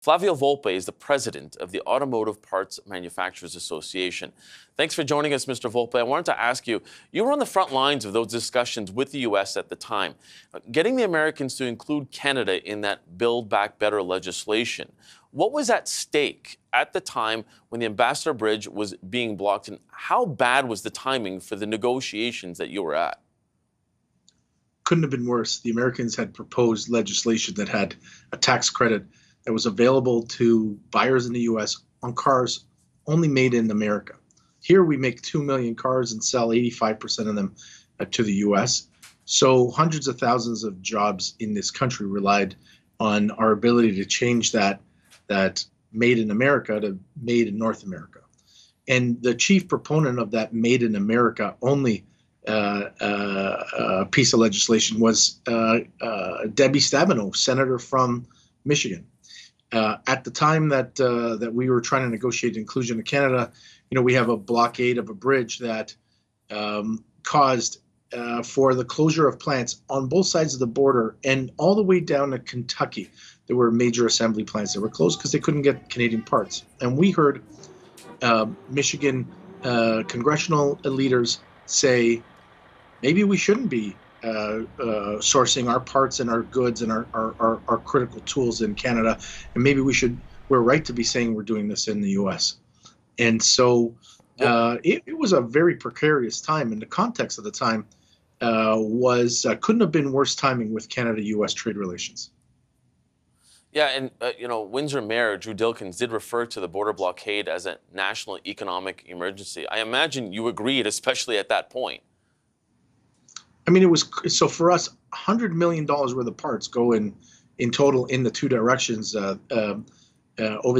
Flavio Volpe is the president of the Automotive Parts Manufacturers Association. Thanks for joining us, Mr. Volpe. I wanted to ask you, you were on the front lines of those discussions with the U.S. at the time, getting the Americans to include Canada in that Build Back Better legislation. What was at stake at the time when the Ambassador Bridge was being blocked, and how bad was the timing for the negotiations that you were at? Couldn't have been worse. The Americans had proposed legislation that had a tax credit that was available to buyers in the U.S. on cars only made in America. Here we make 2 million cars and sell 85% of them to the U.S. So hundreds of thousands of jobs in this country relied on our ability to change that made in America to made in North America. And the chief proponent of that made in America only piece of legislation was Debbie Stabenow, senator from Michigan. At the time that we were trying to negotiate inclusion of Canada, we have a blockade of a bridge that caused for the closure of plants on both sides of the border and all the way down to Kentucky. There were major assembly plants that were closed because they couldn't get Canadian parts. And we heard Michigan congressional leaders say, maybe we shouldn't be sourcing our parts and our goods and our critical tools in Canada, and maybe we're right to be saying we're doing this in the U.S. And so it was a very precarious time, and the context of the time couldn't have been worse timing with Canada-U.S. trade relations. Yeah, and Windsor Mayor Drew Dilkens did refer to the border blockade as a national economic emergency. I imagine you agreed, especially at that point. I mean, it was so for us, $100 million worth of parts go in total in the two directions over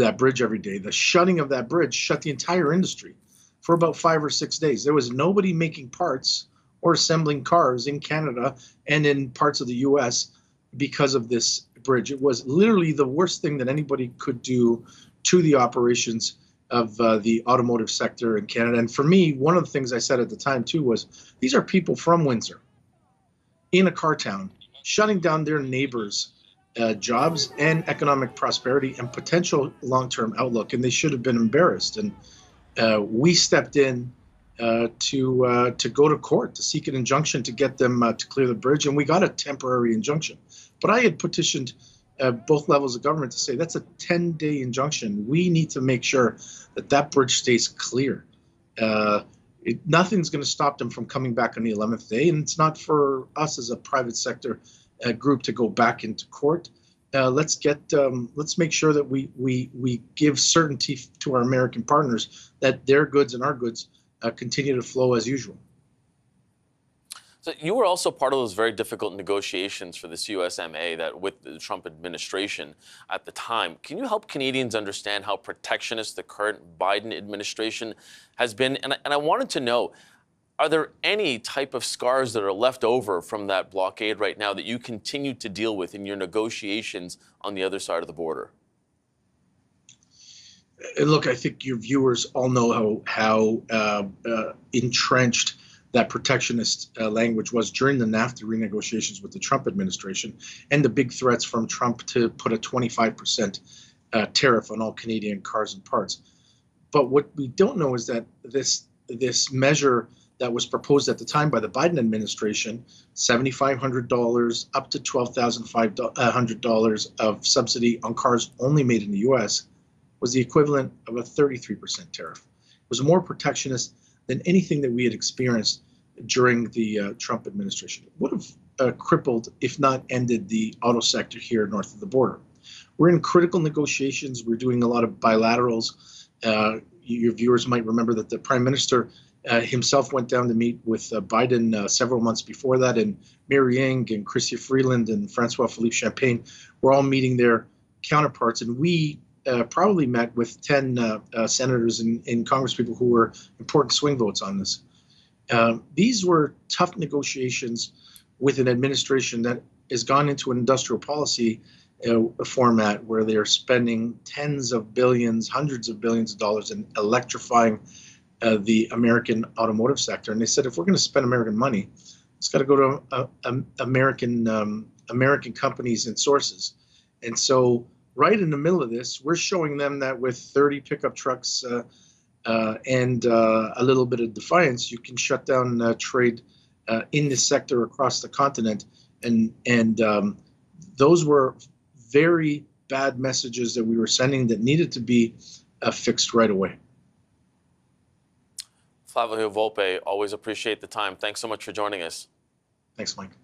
that bridge every day. The shutting of that bridge shut the entire industry for about 5 or 6 days. There was nobody making parts or assembling cars in Canada and in parts of the U.S. because of this bridge. It was literally the worst thing that anybody could do to the operations of the automotive sector in Canada. And for me, one of the things I said at the time, too, was these are people from Windsor in a car town, shutting down their neighbors' jobs and economic prosperity and potential long-term outlook, and they should have been embarrassed. And we stepped in to go to court to seek an injunction to get them to clear the bridge, and we got a temporary injunction. But I had petitioned both levels of government to say that's a 10-day injunction. We need to make sure that bridge stays clear. Nothing's going to stop them from coming back on the 11th day, and it's not for us as a private sector group to go back into court. Let's make sure that we give certainty to our American partners that their goods and our goods continue to flow as usual. So you were also part of those very difficult negotiations for this USMA that with the Trump administration at the time. Can you help Canadians understand how protectionist the current Biden administration has been? And I wanted to know, are there any type of scars that are left over from that blockade right now that you continue to deal with in your negotiations on the other side of the border? Look, I think your viewers all know how entrenched that protectionist language was during the NAFTA renegotiations with the Trump administration and the big threats from Trump to put a 25% tariff on all Canadian cars and parts. But what we don't know is that this measure that was proposed at the time by the Biden administration, $7,500 up to $12,500 of subsidy on cars only made in the U.S., was the equivalent of a 33% tariff. It was more protectionist than anything that we had experienced during the Trump administration. It would have crippled, if not ended, the auto sector here north of the border. We're in critical negotiations. We're doing a lot of bilaterals. Your viewers might remember that the Prime Minister himself went down to meet with Biden several months before that, and Mary Ng and Chrystia Freeland and Francois-Philippe Champagne were all meeting their counterparts, and we probably met with 10 senators and congresspeople who were important swing votes on this. These were tough negotiations with an administration that has gone into an industrial policy format where they are spending tens of billions, hundreds of billions of dollars in electrifying the American automotive sector. And they said, if we're going to spend American money, it's got to go to American companies and sources. And so right in the middle of this, we're showing them that with 30 pickup trucks and a little bit of defiance, you can shut down trade in this sector across the continent. And those were very bad messages that we were sending that needed to be fixed right away. Flavio Volpe, always appreciate the time. Thanks so much for joining us. Thanks, Mike.